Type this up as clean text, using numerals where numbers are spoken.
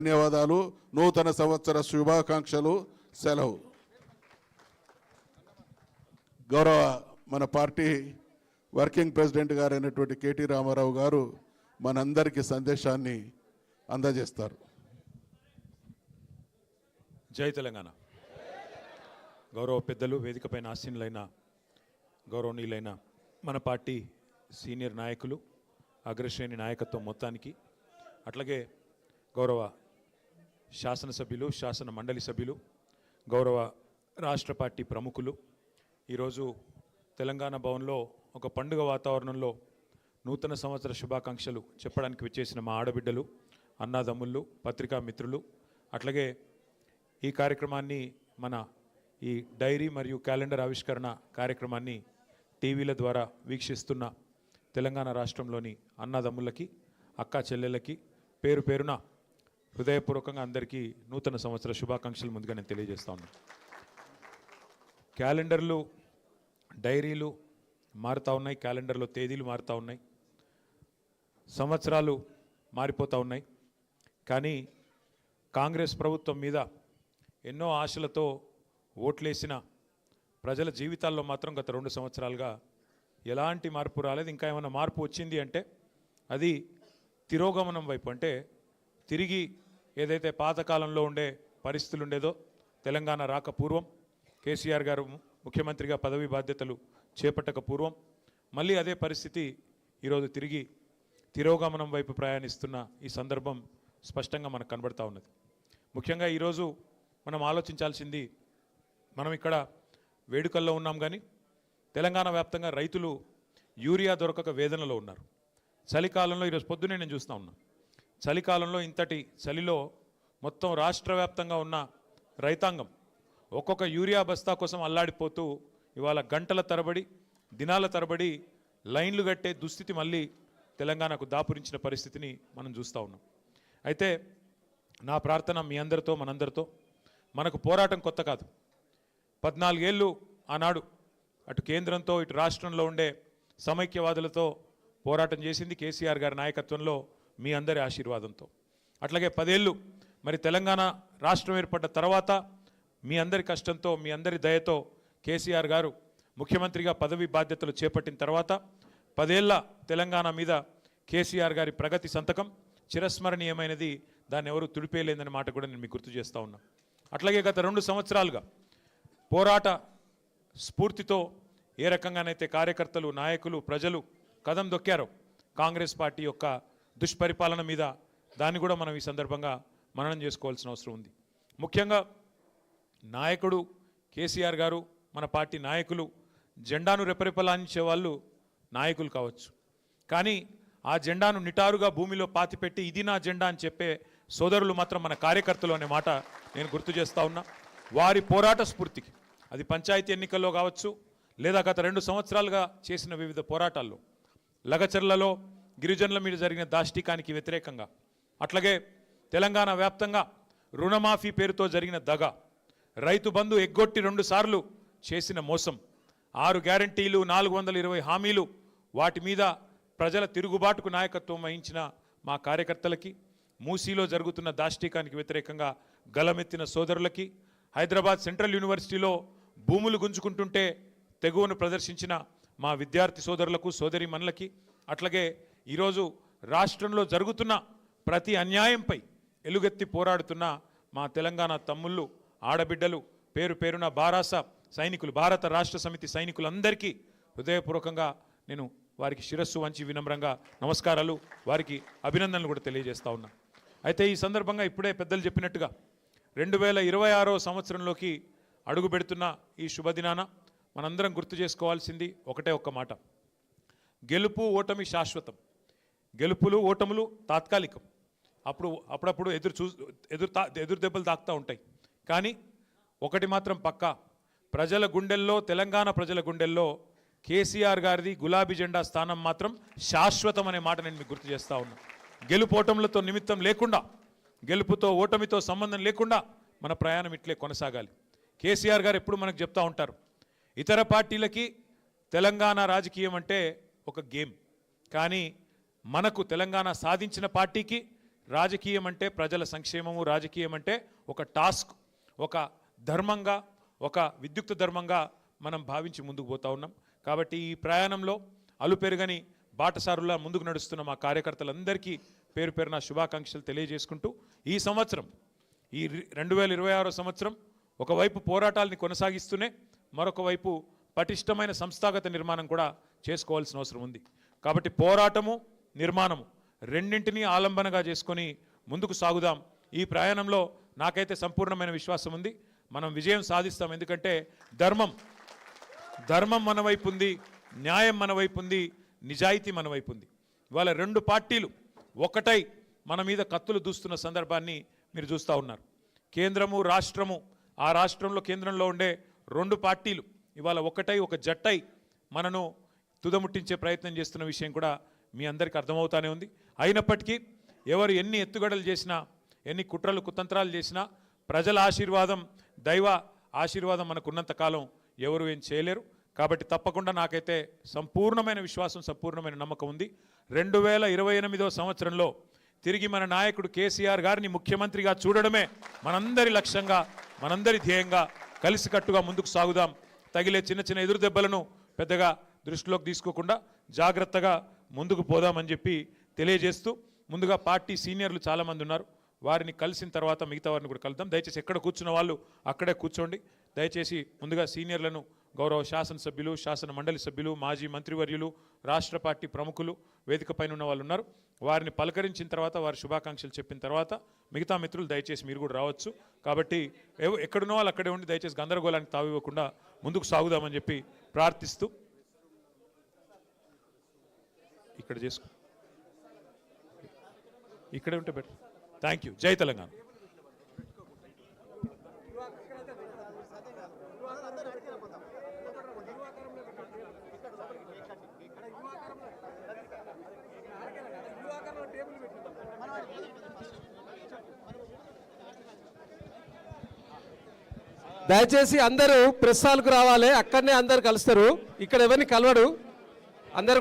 ధన్యవాదాలు. నూతన సంవత్సర శుభాకాంక్షలు. సెలవు. గౌరవ మన పార్టీ వర్కింగ్ ప్రెసిడెంట్ గారైనటువంటి కేటీ రామారావు గారు మనందరికీ సందేశాన్ని అందజేస్తారు. జై తెలంగాణ. గౌరవ పెద్దలు, వేదికపైన ఆసీనులైన గౌరవనీయులైన మన పార్టీ సీనియర్ నాయకులు, అగ్రశ్రేణి నాయకత్వం మొత్తానికి, అట్లాగే గౌరవ శాసనసభ్యులు, శాసన మండలి సభ్యులు, గౌరవ రాష్ట్ర పార్టీ ప్రముఖులు, ఈరోజు తెలంగాణ భవన్లో ఒక పండుగ వాతావరణంలో నూతన సంవత్సర శుభాకాంక్షలు చెప్పడానికి విచ్చేసిన మా ఆడబిడ్డలు, అన్నాదమ్ముళ్ళు, పత్రికా మిత్రులు, అట్లాగే ఈ కార్యక్రమాన్ని మన ఈ డైరీ మరియు క్యాలెండర్ ఆవిష్కరణ కార్యక్రమాన్ని టీవీల ద్వారా వీక్షిస్తున్న తెలంగాణ రాష్ట్రంలోని అన్నదమ్ములకి, అక్కా చెల్లెళ్ళకి పేరు పేరున హృదయపూర్వకంగా అందరికీ నూతన సంవత్సర శుభాకాంక్షలు ముందుగా నేను తెలియజేస్తా ఉన్నాను. క్యాలెండర్లు, డైరీలు మారుతూ ఉన్నాయి, క్యాలెండర్లో తేదీలు మారుతూ ఉన్నాయి, సంవత్సరాలు మారిపోతూ ఉన్నాయి. కానీ కాంగ్రెస్ ప్రభుత్వం మీద ఎన్నో ఆశలతో ఓట్లేసిన ప్రజల జీవితాల్లో మాత్రం గత 2 సంవత్సరాలుగా ఎలాంటి మార్పు రాలేదు. ఇంకా ఏమైనా మార్పు వచ్చింది అంటే అది తిరోగమనం వైపు, అంటే తిరిగి ఏదైతే పాతకాలంలో ఉండే పరిస్థితులు ఉండేదో, తెలంగాణ రాక పూర్వం, కేసీఆర్ గారు ముఖ్యమంత్రిగా పదవి బాధ్యతలు చేపట్టక పూర్వం మళ్ళీ అదే పరిస్థితి ఈరోజు తిరిగి తిరోగమనం వైపు ప్రయాణిస్తున్న ఈ సందర్భం స్పష్టంగా మనకు కనబడతా ఉన్నది. ముఖ్యంగా ఈరోజు మనం ఆలోచించాల్సింది, మనం ఇక్కడ వేడుకల్లో ఉన్నాం కానీ తెలంగాణ వ్యాప్తంగా రైతులు యూరియా దొరకక వేదనలో ఉన్నారు. చలికాలంలో ఈరోజు పొద్దునే నేను చూస్తూ ఉన్నాను, చలికాలంలో ఇంతటి చలిలో మొత్తం రాష్ట్ర వ్యాప్తంగా ఉన్న రైతాంగం ఒక్కొక్క యూరియా బస్తా కోసం అల్లాడిపోతూ ఇవాళ గంటల తరబడి, దినాల తరబడి లైన్లు కట్టే దుస్థితి మళ్ళీ తెలంగాణకు దాపురించిన పరిస్థితిని మనం చూస్తూ ఉన్నాం. అయితే నా ప్రార్థన మీ అందరితో, మనందరితో, మనకు పోరాటం కొత్త కాదు. 14 ఏళ్ళు ఆనాడు అటు కేంద్రంతో ఇటు రాష్ట్రంలో ఉండే సమైక్యవాదులతో పోరాటం చేసింది కేసీఆర్ గారి నాయకత్వంలో, మీ అందరి ఆశీర్వాదంతో. అట్లాగే 10 ఏళ్ళు మరి తెలంగాణ రాష్ట్రం ఏర్పడ్డ తర్వాత మీ అందరి కష్టంతో, మీ అందరి దయతో కేసీఆర్ గారు ముఖ్యమంత్రిగా పదవి బాధ్యతలు చేపట్టిన తర్వాత 10 ఏళ్ల తెలంగాణ మీద కేసీఆర్ గారి ప్రగతి సంతకం చిరస్మరణీయమైనది, దాన్ని ఎవరు తుడిపేయలేదనే మాట కూడా నేను మీకు గుర్తు చేస్తూ ఉన్నా. అట్లాగే గత 2 సంవత్సరాలుగా పోరాట స్ఫూర్తితో ఏ రకంగానైతే కార్యకర్తలు, నాయకులు, ప్రజలు కదం దొక్కారో కాంగ్రెస్ పార్టీ యొక్క దుష్పరిపాలన మీద, దాన్ని కూడా మనం ఈ సందర్భంగా మననం చేసుకోవాల్సిన అవసరం ఉంది. ముఖ్యంగా నాయకుడు కేసీఆర్ గారు, మన పార్టీ నాయకులు జెండాను రెపరెపలాంచే వాళ్ళు నాయకులు కావచ్చు, కానీ ఆ జెండాను నిటారుగా భూమిలో పాతిపెట్టి ఇది నా జెండా అని చెప్పే సోదరులు మాత్రం మన కార్యకర్తలు అనే మాట నేను గుర్తు చేస్తూ ఉన్నా. వారి పోరాట స్ఫూర్తికి, అది పంచాయతీ ఎన్నికల్లో కావచ్చు, లేదా గత 2 సంవత్సరాలుగా చేసిన వివిధ పోరాటాల్లో, లగచర్లలో గిరిజనుల మీద జరిగిన దాష్టికానికి వ్యతిరేకంగా, అట్లాగే తెలంగాణ వ్యాప్తంగా రుణమాఫీ పేరుతో జరిగిన దగ, రైతు బంధు ఎగ్గొట్టి 2 సార్లు చేసిన మోసం, 6 గ్యారంటీలు, 420 హామీలు, వాటి మీద ప్రజల తిరుగుబాటుకు నాయకత్వం వహించిన మా కార్యకర్తలకి, మూసీలో జరుగుతున్న దాష్టికానికి వ్యతిరేకంగా గలమెత్తిన సోదరులకి, హైదరాబాద్ సెంట్రల్ యూనివర్సిటీలో భూములు గుంజుకుంటుంటే తెగువను ప్రదర్శించిన మా విద్యార్థి సోదరులకు, సోదరీమణులకి, అట్లాగే ఈరోజు రాష్ట్రంలో జరుగుతున్న ప్రతి అన్యాయంపై ఎలుగెత్తి పోరాడుతున్న మా తెలంగాణ తమ్ముళ్ళు, ఆడబిడ్డలు, పేరు పేరున బారాస సైనికులు, భారత రాష్ట్ర సమితి సైనికులందరికీ హృదయపూర్వకంగా నేను వారికి శిరస్సు వంచి వినమ్రంగా నమస్కారాలు, వారికి అభినందనలు కూడా తెలియజేస్తా ఉన్నా. అయితే ఈ సందర్భంగా ఇప్పుడే పెద్దలు చెప్పినట్టుగా 2026వ సంవత్సరంలోకి అడుగు పెడుతున్న ఈ శుభదినాన మనందరం గుర్తు చేసుకోవాల్సింది ఒకటే ఒక్క మాట, గెలుపు ఓటమి శాశ్వతం. గెలుపులు ఓటములు తాత్కాలికం, అప్పుడప్పుడు ఎదురు దెబ్బలు తాకుతూ ఉంటాయి. కానీ ఒకటి మాత్రం పక్కా, ప్రజల గుండెల్లో, తెలంగాణ ప్రజల గుండెల్లో కేసీఆర్ గారిది గులాబీ జెండా స్థానం మాత్రం శాశ్వతం అనే మాట నేను మీకు గుర్తు చేస్తూ ఉన్నా. గెలుపోటములతో నిమిత్తం లేకుండా, గెలుపుతో ఓటమితో సంబంధం లేకుండా మన ప్రయాణం ఇట్లే కొనసాగాలి. కేసీఆర్ గారు ఎప్పుడు మనకు చెప్తూ ఉంటారు, ఇతర పార్టీలకి తెలంగాణ రాజకీయం అంటే ఒక గేమ్, కానీ మనకు తెలంగాణ సాధించిన పార్టీకి రాజకీయం అంటే ప్రజల సంక్షేమము, రాజకీయం అంటే ఒక టాస్క్, ఒక ధర్మంగా, ఒక విద్యుక్త ధర్మంగా మనం భావించి ముందుకు పోతా ఉన్నాం. కాబట్టి ఈ ప్రయాణంలో అలుపెరుగని బాటసారులా ముందుకు నడుస్తున్న మా కార్యకర్తలందరికీ పేరు పేరున శుభాకాంక్షలు తెలియజేసుకుంటూ, ఈ సంవత్సరం ఈ 2026 సంవత్సరం ఒకవైపు పోరాటాలని కొనసాగిస్తూనే మరొక వైపు పటిష్టమైన సంస్థాగత నిర్మాణం కూడా చేసుకోవాల్సిన అవసరం ఉంది. కాబట్టి పోరాటము, నిర్మాణము రెండింటినీ ఆలంబనగా చేసుకొని ముందుకు సాగుదాం. ఈ ప్రయాణంలో నాకైతే సంపూర్ణమైన విశ్వాసం ఉంది, మనం విజయం సాధిస్తాం. ఎందుకంటే ధర్మం మన వైపు ఉంది, న్యాయం మన వైపు ఉంది, నిజాయితీ మన వైపు ఉంది. ఇవాళ రెండు పార్టీలు ఒకటై మన మీద కత్తులు దూస్తున్న సందర్భాన్ని మీరు చూస్తూ ఉన్నారు. కేంద్రము, రాష్ట్రము, ఆ రాష్ట్రంలో కేంద్రంలో ఉండే రెండు పార్టీలు ఇవాళ ఒకటై, ఒక జట్టై మనను తుదముట్టించే ప్రయత్నం చేస్తున్న విషయం కూడా మీ అందరికీ అర్థమవుతానే ఉంది. అయినప్పటికీ ఎవరు ఎన్ని ఎత్తుగడలు చేసినా, ఎన్ని కుట్రలు కుతంత్రాలు చేసినా, ప్రజల ఆశీర్వాదం, దైవ ఆశీర్వాదం మనకున్నంత కాలం ఎవరు ఏం చేయలేరు. కాబట్టి తప్పకుండా నాకైతే సంపూర్ణమైన విశ్వాసం, సంపూర్ణమైన నమ్మకం ఉంది. 2028వ సంవత్సరంలో తిరిగి మన నాయకుడు కేసీఆర్ గారిని ముఖ్యమంత్రిగా చూడడమే మనందరి లక్ష్యంగా, మనందరి ధ్యేయంగా కలిసికట్టుగా ముందుకు సాగుదాం. తగిలే చిన్న చిన్న ఎదురు దెబ్బలను పెద్దగా దృష్టిలోకి తీసుకోకుండా జాగ్రత్తగా ముందుకు పోదామని చెప్పి తెలియజేస్తూ, ముందుగా పార్టీ సీనియర్లు చాలామంది ఉన్నారు, వారిని కలిసిన తర్వాత మిగతా వారిని కూడా కలుద్దాం. దయచేసి ఎక్కడ కూర్చున్న వాళ్ళు అక్కడే కూర్చోండి. దయచేసి ముందుగా సీనియర్లను, గౌరవ శాసనసభ్యులు, శాసన మండలి సభ్యులు, మాజీ మంత్రివర్యులు, రాష్ట్ర పార్టీ ప్రముఖులు వేదిక పైన ఉన్న వాళ్ళు ఉన్నారు, వారిని పలకరించిన తర్వాత, వారి శుభాకాంక్షలు చెప్పిన తర్వాత మిగతా మిత్రులు దయచేసి మీరు కూడా రావచ్చు. కాబట్టి ఎక్కడున్న వాళ్ళు అక్కడే ఉండి దయచేసి గందరగోళానికి తావివ్వకుండా ముందుకు సాగుదామని చెప్పి ప్రార్థిస్తూ, ఇక్కడ చేసుకో, ఇక్కడే ఉంటే బెటర్. Thank you. జై తెలంగాణ. దయచేసి అందరూ ప్రెస్ హాల్కు రావాలి, అక్కడనే అందరు కలుస్తారు, ఇక్కడ ఎవరిని కలవడు అందరు.